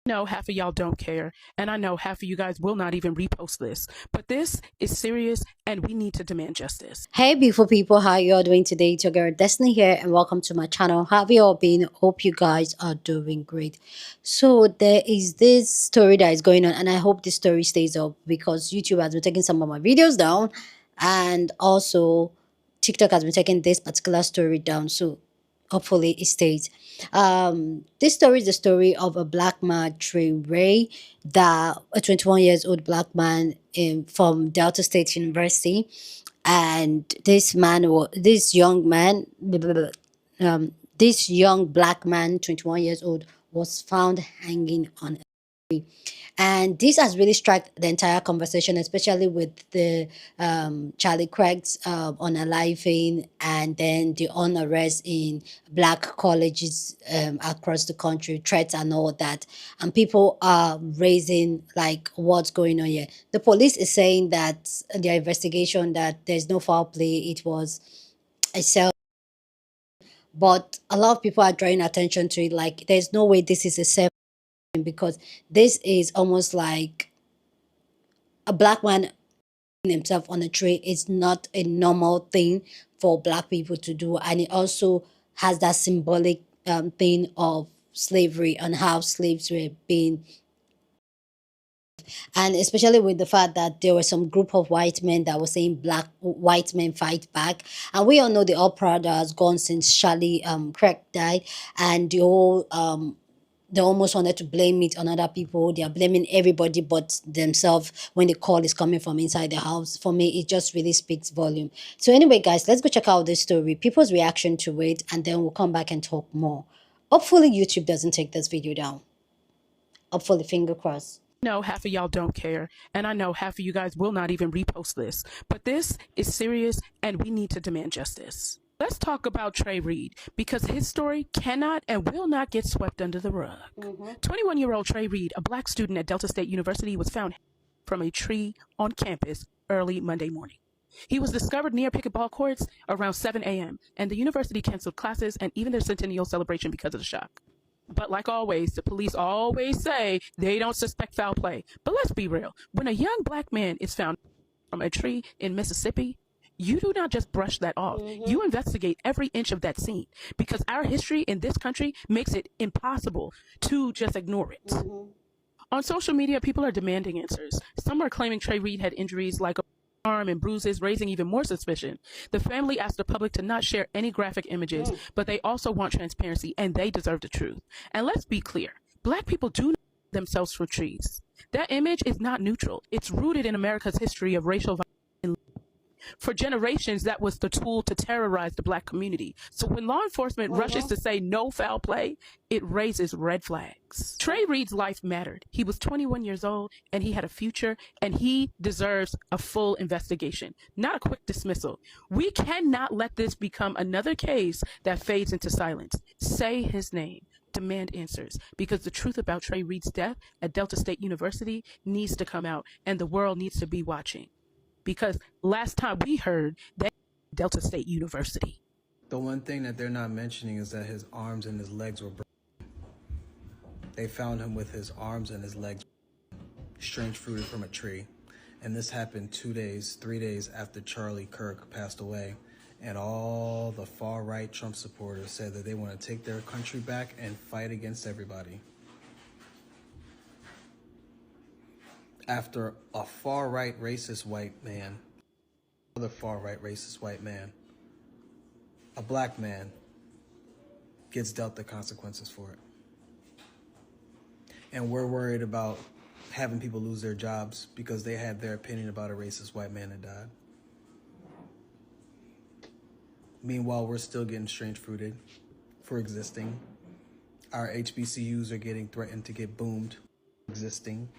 Know half of y'all don't care, and I know half of you guys will not even repost this. But this is serious, and we need to demand justice. Hey beautiful people, how you all doing today? It's your girl Destiny here and welcome to my channel. How have you all been? Hope you guys are doing great. So there is this story that is going on and I hope this story stays up because YouTube has been taking some of my videos down and also TikTok has been taking this particular story down. So hopefully it stays. This story is the story of a black man, Trey Reed, that a 21 years old black man from Delta State University, and this young man, this young black man, 21 years old, was found hanging on a tree. And this has really struck the entire conversation, especially with the Charlie Craig's unaliving and then the unrest in black colleges across the country, threats and all that. And people are raising like what's going on here. The police is saying that their investigation that there's no foul play, it was a self, but a lot of people are drawing attention to it like there's no way this is a self because this is almost like a black man himself on a tree is not a normal thing for black people to do, and it also has that symbolic thing of slavery and how slaves were being, and especially with the fact that there were some group of white men that were saying black white men fight back, and we all know the uproar that has gone since Charlie Craig died, and the whole they almost wanted to blame it on other people. They are blaming everybody but themselves when the call is coming from inside the house. For me, it just really speaks volume. So anyway, guys, let's go check out this story, people's reaction to it, and then we'll come back and talk more. Hopefully, YouTube doesn't take this video down. Hopefully, finger crossed. Know half of y'all don't care, and I know half of you guys will not even repost this. But this is serious, and we need to demand justice. Let's talk about Trey Reed because his story cannot and will not get swept under the rug. 21-year-old Trey Reed, a black student at Delta State University, was found from a tree on campus early Monday morning. He was discovered near pickleball courts around 7 a.m., and the university canceled classes and even their centennial celebration because of the shock. But like always, the police always say they don't suspect foul play. But let's be real. When a young black man is found from a tree in Mississippi, you do not just brush that off. You investigate every inch of that scene because our history in this country makes it impossible to just ignore it. On social media, people are demanding answers. Some are claiming Trey Reed had injuries like a arm and bruises, raising even more suspicion. The family asked the public to not share any graphic images, but they also want transparency, and they deserve the truth. And let's be clear, black people do not themselves for trees. That image is not neutral. It's rooted in America's history of racial violence. For generations, that was the tool to terrorize the black community. So when law enforcement rushes to say no foul play, it raises red flags. Trey Reed's life mattered. He was 21 years old and he had a future, and he deserves a full investigation, not a quick dismissal. We cannot let this become another case that fades into silence. Say his name. Demand answers, because the truth about Trey Reed's death at Delta State University needs to come out, and the world needs to be watching. Because last time we heard that Delta State University. The one thing that they're not mentioning is that his arms and his legs were broken. They found him with his arms and his legs strange fruited from a tree. And this happened 3 days after Charlie Kirk passed away. And all the far-right Trump supporters said that they want to take their country back and fight against everybody. After a far-right racist white man, another far-right racist white man, a black man gets dealt the consequences for it. And we're worried about having people lose their jobs because they had their opinion about a racist white man that died. Meanwhile, we're still getting strange fruited for existing. Our HBCUs are getting threatened to get boomed for existing.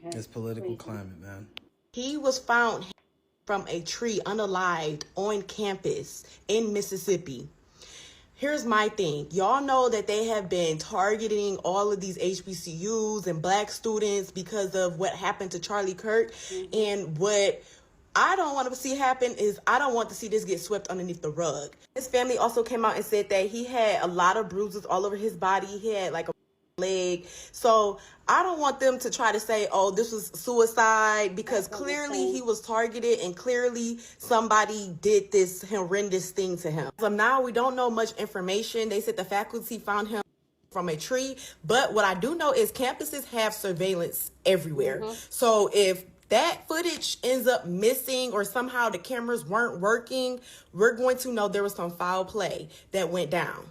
It's political climate, man. He was found from a tree unalived on campus in Mississippi. Here's my thing. Y'all know that they have been targeting all of these HBCUs and black students because of what happened to Charlie Kirk and what I don't want to see happen is I don't want to see this get swept underneath the rug. His family also came out and said that he had a lot of bruises all over his body. He had like a leg. So I don't want them to try to say, oh, this was suicide, because clearly he was targeted and clearly somebody did this horrendous thing to him. So now we don't know much information. They said the faculty found him from a tree, but what I do know is campuses have surveillance everywhere. So if that footage ends up missing or somehow the cameras weren't working, we're going to know there was some foul play that went down.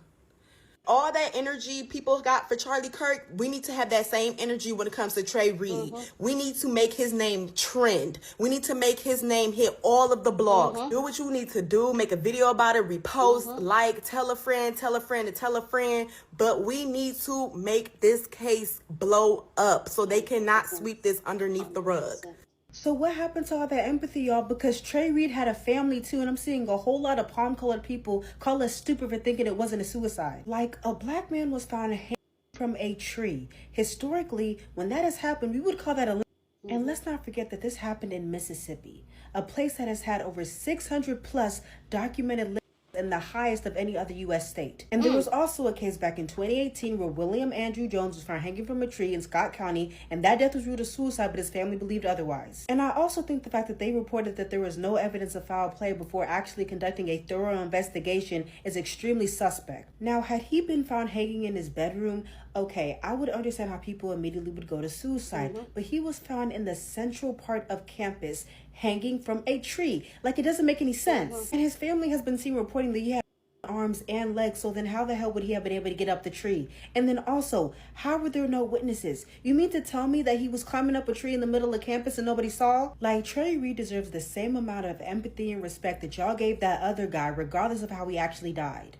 All that energy people got for Charlie Kirk, we need to have that same energy when it comes to Trey Reed. We need to make his name trend. We need to make his name hit all of the blogs. Do what you need to do. Make a video about it, repost, like, tell a friend, tell a friend, to tell a friend. But we need to make this case blow up so they cannot sweep this underneath the rug. So what happened to all that empathy, y'all? Because Trey Reed had a family too, and I'm seeing a whole lot of palm-colored people call us stupid for thinking it wasn't a suicide. Like, a black man was found hanging from a tree. Historically, when that has happened, we would call that a... And let's not forget that this happened in Mississippi, a place that has had over 600 plus documented and the highest of any other U.S. state. And there was also a case back in 2018 where William Andrew Jones was found hanging from a tree in Scott County, and that death was ruled a suicide, but his family believed otherwise. And I also think the fact that they reported that there was no evidence of foul play before actually conducting a thorough investigation is extremely suspect. Now, had he been found hanging in his bedroom, okay, I would understand how people immediately would go to suicide, but he was found in the central part of campus hanging from a tree. Like, it doesn't make any sense. And his family has been seen reporting that he had arms and legs, so then how the hell would he have been able to get up the tree? And then also, how were there no witnesses? You mean to tell me that he was climbing up a tree in the middle of campus and nobody saw? Like, Trey Reed deserves the same amount of empathy and respect that y'all gave that other guy, regardless of how he actually died.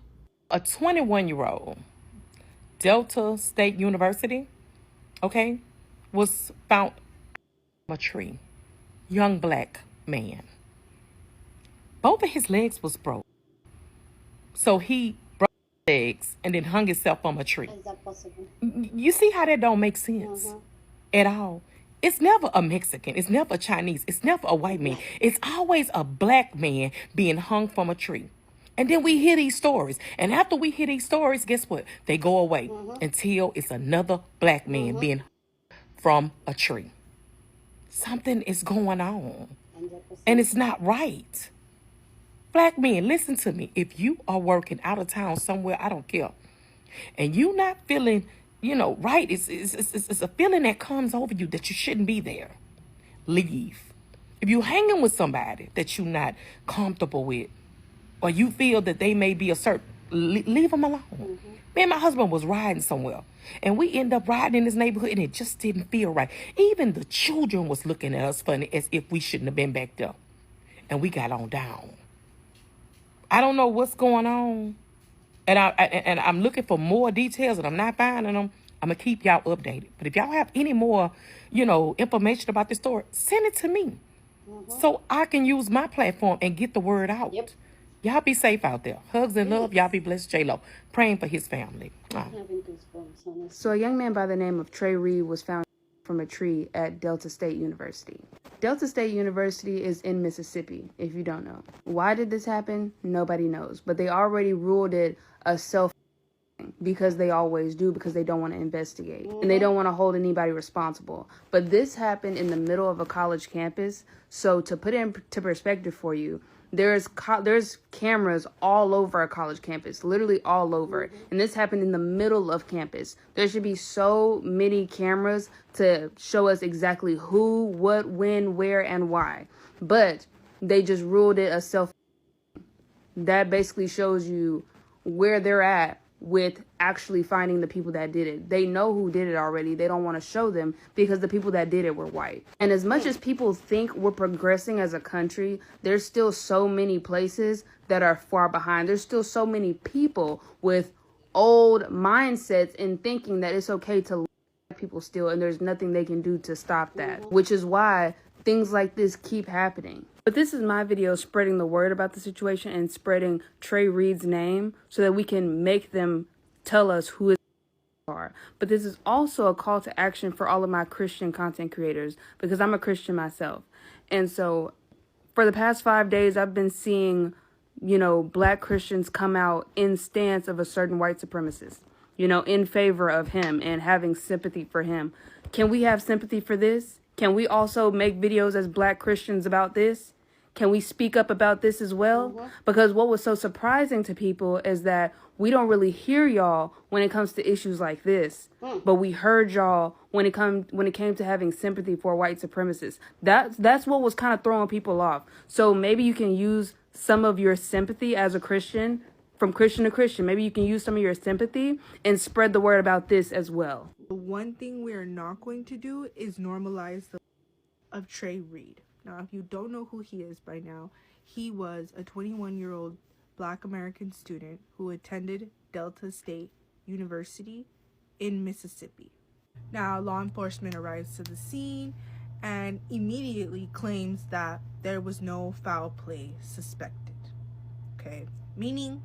A 21-year-old, Delta State University, okay, was found on a tree. Young black man. Both of his legs was broke. So he broke his legs and then hung himself from a tree. Is that possible? You see how that don't make sense at all? It's never a Mexican. It's never a Chinese. It's never a white man. It's always a black man being hung from a tree. And then we hear these stories. And after we hear these stories, guess what? They go away until it's another black man being hung from a tree. Something is going on. 100%. And it's not right. Black men, listen to me. If you are working out of town somewhere, I don't care, and you not feeling, right, it's a feeling that comes over you that you shouldn't be there. Leave. If you're hanging with somebody that you're not comfortable with, or you feel that they may be a certain, leave them alone. Me and my husband was riding somewhere, and we end up riding in this neighborhood, and it just didn't feel right. Even the children was looking at us funny as if we shouldn't have been back there. And we got on down. I don't know what's going on. And I'm looking for more details, and I'm not finding them. I'm going to keep y'all updated. But if y'all have any more, information about this story, send it to me so I can use my platform and get the word out. Yep. Y'all be safe out there. Hugs and love. Y'all be blessed. J-Lo. Praying for his family. So a young man by the name of Trey Reed was found from a tree at Delta State University. Delta State University is in Mississippi, if you don't know. Why did this happen? Nobody knows. But they already ruled it a self because they always do, because they don't want to investigate and they don't want to hold anybody responsible. But this happened in the middle of a college campus. So to put it into perspective for you, there's cameras all over a college campus, literally all over. And this happened in the middle of campus. There should be so many cameras to show us exactly who, what, when, where, and why. But they just ruled it a self. That basically shows you where they're at with actually finding the people that did it. They know who did it already. They don't want to show them because the people that did it were white. And as much as people think we're progressing as a country, there's still so many places that are far behind. There's still so many people with old mindsets and thinking that it's okay to let people steal, and there's nothing they can do to stop that, which is why things like this keep happening. But this is my video spreading the word about the situation and spreading Trey Reed's name so that we can make them tell us who is are. But this is also a call to action for all of my Christian content creators, because I'm a Christian myself. And so For the past 5 days, I've been seeing, black Christians come out in stance of a certain white supremacist, in favor of him and having sympathy for him. Can we have sympathy for this? Can we also make videos as black Christians about this? Can we speak up about this as well? Because what was so surprising to people is that we don't really hear y'all when it comes to issues like this, but we heard y'all when it came to having sympathy for white supremacists. That's what was kind of throwing people off. So maybe you can use some of your sympathy as a Christian, from Christian to Christian. Maybe you can use some of your sympathy and spread the word about this as well. The one thing we are not going to do is normalize the of Trey Reed. Now, if you don't know who he is by now, he was a 21-year-old Black American student who attended Delta State University in Mississippi. Now, law enforcement arrives to the scene and immediately claims that there was no foul play suspected. Okay, meaning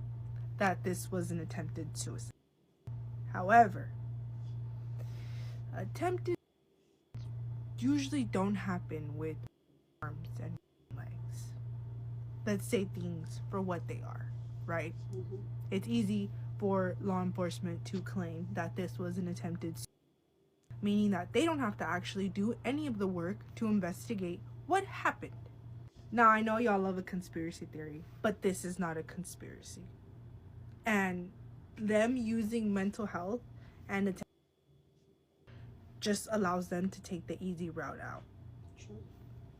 that this was an attempted suicide. However, attempted usually don't happen with arms and legs. Let's say things for what they are, right? It's easy for law enforcement to claim that this was an attempted suicide, meaning that they don't have to actually do any of the work to investigate what happened. Now, I know y'all love a conspiracy theory, but this is not a conspiracy. And them using mental health and just allows them to take the easy route out.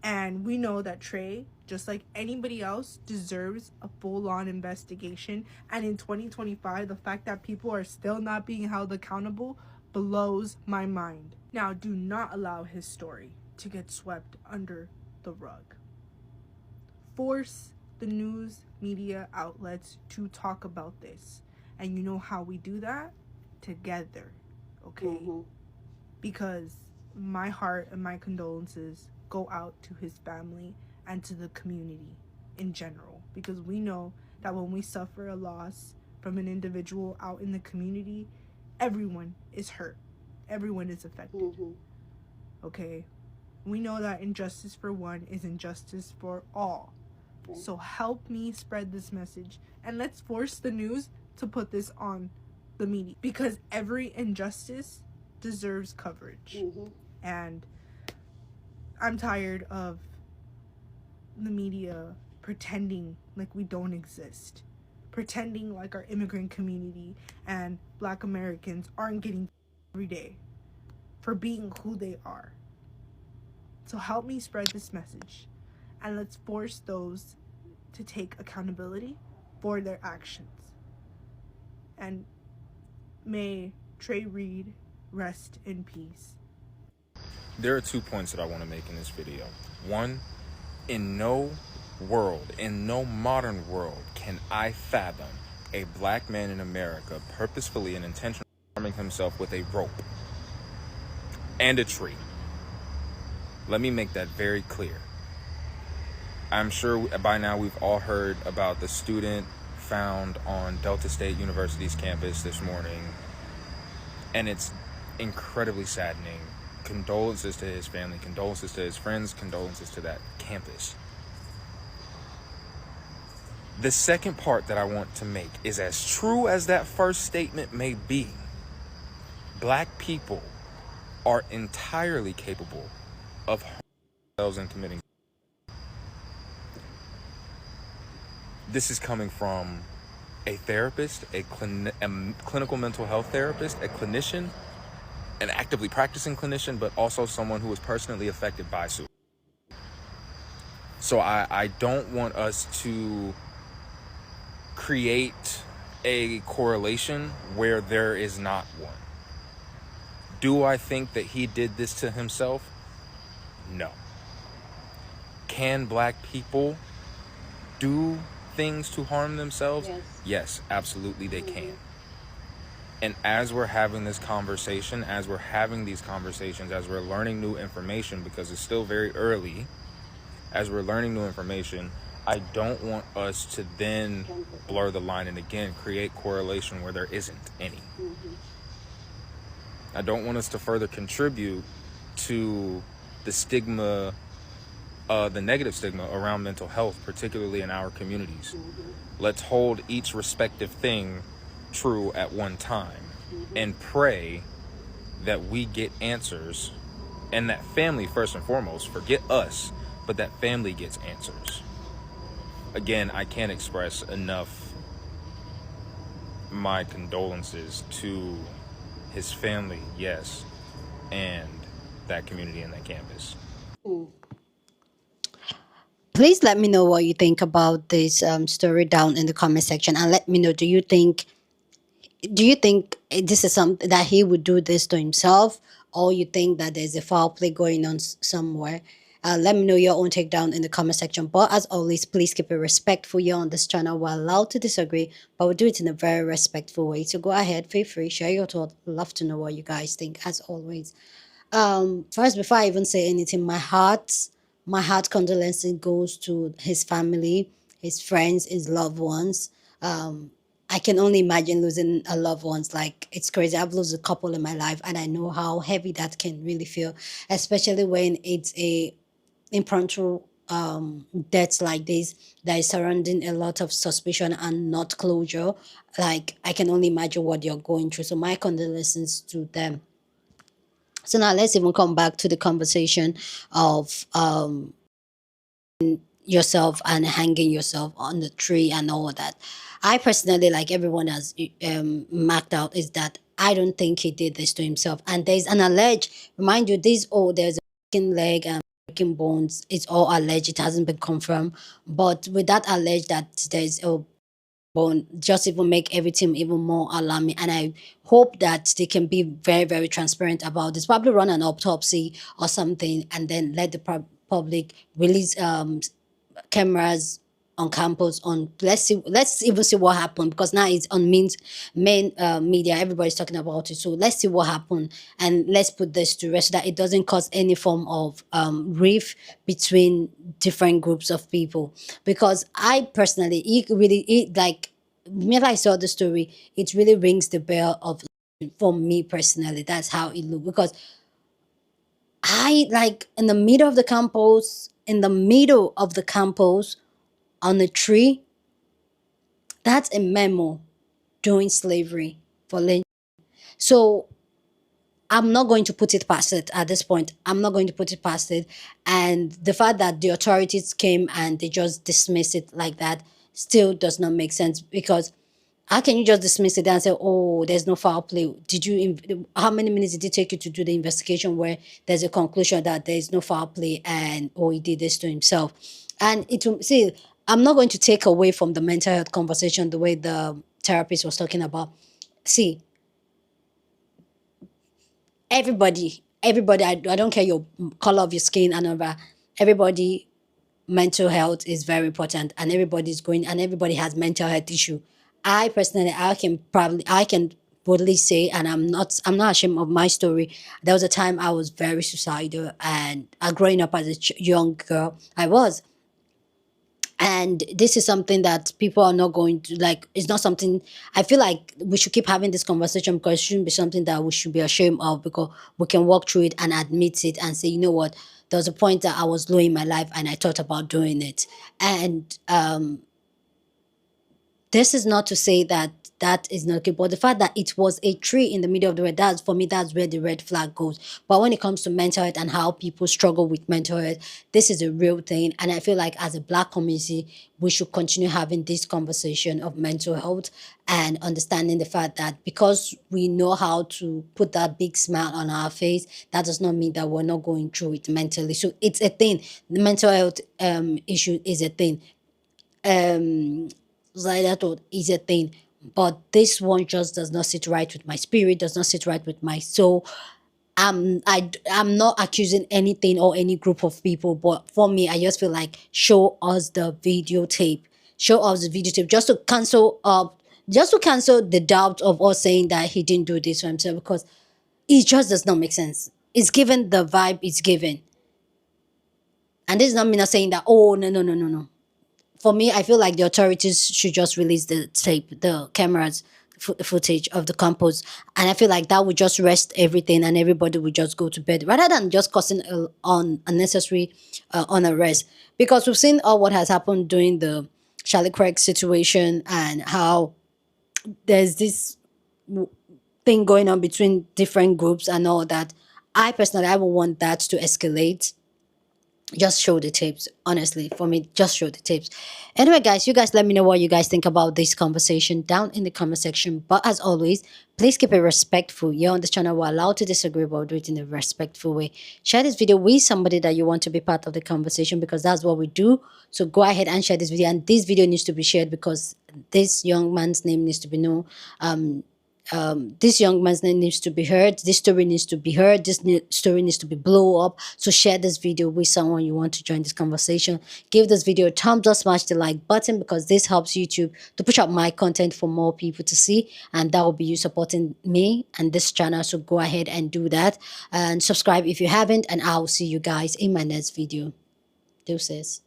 And we know that Trey, just like anybody else, deserves a full-on investigation. And in 2025, the fact that people are still not being held accountable blows my mind. Now, do not allow his story to get swept under the rug. Force the news media outlets to talk about this. And you know how we do that? Together, okay? Because my heart and my condolences go out to his family and to the community in general, because we know that when we suffer a loss from an individual out in the community, everyone is hurt, everyone is affected. Okay, we know that injustice for one is injustice for all. So help me spread this message, and let's force the news to put this on the media, because every injustice deserves coverage. And I'm tired of the media pretending like we don't exist, pretending like our immigrant community and Black Americans aren't getting every day for being who they are. So help me spread this message, and let's force those to take accountability for their actions. And may Trey Reed rest in peace. There are 2 points that I want to make in this video. One, in no world, in no modern world, can I fathom a black man in America purposefully and intentionally harming himself with a rope and a tree. Let me make that very clear. I'm sure by now we've all heard about the student found on Delta State University's campus this morning, and it's incredibly saddening. Condolences to his family, condolences to his friends, condolences to that campus. The second part that I want to make is, as true as that first statement may be, Black people are entirely capable of harming themselves and committing. This is coming from a therapist, a clinical mental health therapist, a clinician, an actively practicing clinician, but also someone who was personally affected by suicide. So I don't want us to create a correlation where there is not one. Do I think that he did this to himself? No. Can Black people do things to harm themselves? Yes, absolutely they can. And as we're having this conversation, as we're having these conversations, as we're learning new information, because it's still very early, as we're learning new information, I don't want us to then blur the line and again create correlation where there isn't any. I don't want us to further contribute to the stigma the negative stigma around mental health, particularly in our communities. Let's hold each respective thing true at one time and pray that we get answers, and that family, first and foremost, forget us, but that family gets answers. Again, I can't express enough my condolences to his family, yes, and that community and that campus. Please let me know what you think about this story down in the comment section, and let me know, do you think this is something that he would do this to himself, or you think that there's a foul play going on somewhere? Let me know your own take down in the comment section. But as always, please keep it respectful here on this channel. We're allowed to disagree, but we'll do it in a very respectful way. So go ahead, feel free, share your thoughts. Love to know what you guys think, as always. First, before I even say anything, my heart condolences goes to his family, his friends, his loved ones. I can only imagine losing a loved ones. Like, it's crazy. I've lost a couple in my life, and I know how heavy that can really feel, especially when it's a impromptu deaths like this that is surrounding a lot of suspicion and not closure. Like, I can only imagine what you're going through. So my condolences to them. So now let's even come back to the conversation of yourself and hanging yourself on the tree and all of that. I personally, like everyone has marked out, is that I don't think he did this to himself. And there's an alleged, remind you, there's a broken leg and breaking bones. It's all alleged. It hasn't been confirmed. But with that alleged that there's a bone, just even make everything even more alarming. And I hope that they can be very, very transparent about this. Probably run an autopsy or something, and then let the public release cameras on campus. On let's even see what happened, because now it's on main media. Everybody's talking about it. So let's see what happened, and let's put this to rest so that it doesn't cause any form of rift between different groups of people. Because I personally, like, whenever I saw the story, it really rings the bell of, for me personally, that's how it looked. Because I, like, in the middle of the campus on a tree, that's a memo during slavery for lynching. So I'm not going to put it past it at this point. I'm not going to put it past it. And the fact that the authorities came and they just dismiss it like that still does not make sense. Because how can you just dismiss it and say, oh, there's no foul play? How many minutes did it take you to do the investigation where there's a conclusion that there's no foul play and, oh, he did this to himself? And see, I'm not going to take away from the mental health conversation the way the therapist was talking about. See, everybody, I don't care your color of your skin and all that. Everybody, mental health is very important, and everybody has mental health issue. I personally, I can boldly say, and I'm not ashamed of my story. There was a time I was very suicidal, and growing up as a young girl, I was. And this is something that people are not going to, like, it's not something, I feel like we should keep having this conversation, because it shouldn't be something that we should be ashamed of, because we can walk through it and admit it and say, you know what, there was a point that I was low in my life and I thought about doing it. And this is not to say that that is not okay, but the fact that it was a tree in the middle of the road, that's, for me, that's where the red flag goes. But when it comes to mental health and how people struggle with mental health, this is a real thing. And I feel like as a Black community, we should continue having this conversation of mental health, and understanding the fact that because we know how to put that big smile on our face, that does not mean that we're not going through it mentally. So it's a thing. The mental health issue is a thing. That thought is a thing, but this one just does not sit right with my spirit, does not sit right with my soul. I'm not accusing anything or any group of people, but for me, I just feel like, show us the videotape, just to cancel the doubt of us saying that he didn't do this for himself, because it just does not make sense. It's given the vibe it's given, and this is not me not saying that, oh, no, no, no, no, no. For me, I feel like the authorities should just release the tape, the cameras, footage of the compost, and I feel like that would just rest everything and everybody would just go to bed rather than just causing on unnecessary unrest, because we've seen all what has happened during the Charlie Craig situation and how there's this thing going on between different groups and all that. I personally, I would want that to escalate. Just show the tapes, honestly. For me, just show the tapes. Anyway, guys, you guys let me know what you guys think about this conversation down in the comment section. But as always, please keep it respectful. You're on this channel, we're allowed to disagree, but do it in a respectful way. Share this video with somebody that you want to be part of the conversation, because that's what we do. So go ahead and share this video, and this video needs to be shared because this young man's name needs to be known. This young man's name needs to be heard. This story needs to be heard. This story needs to be blow up. So share this video with someone you want to join this conversation. Give this video a thumbs up, smash the like button, because this helps YouTube to push out my content for more people to see, and that will be you supporting me and this channel. So go ahead and do that, and subscribe if you haven't, and I'll see you guys in my next video. Deuces.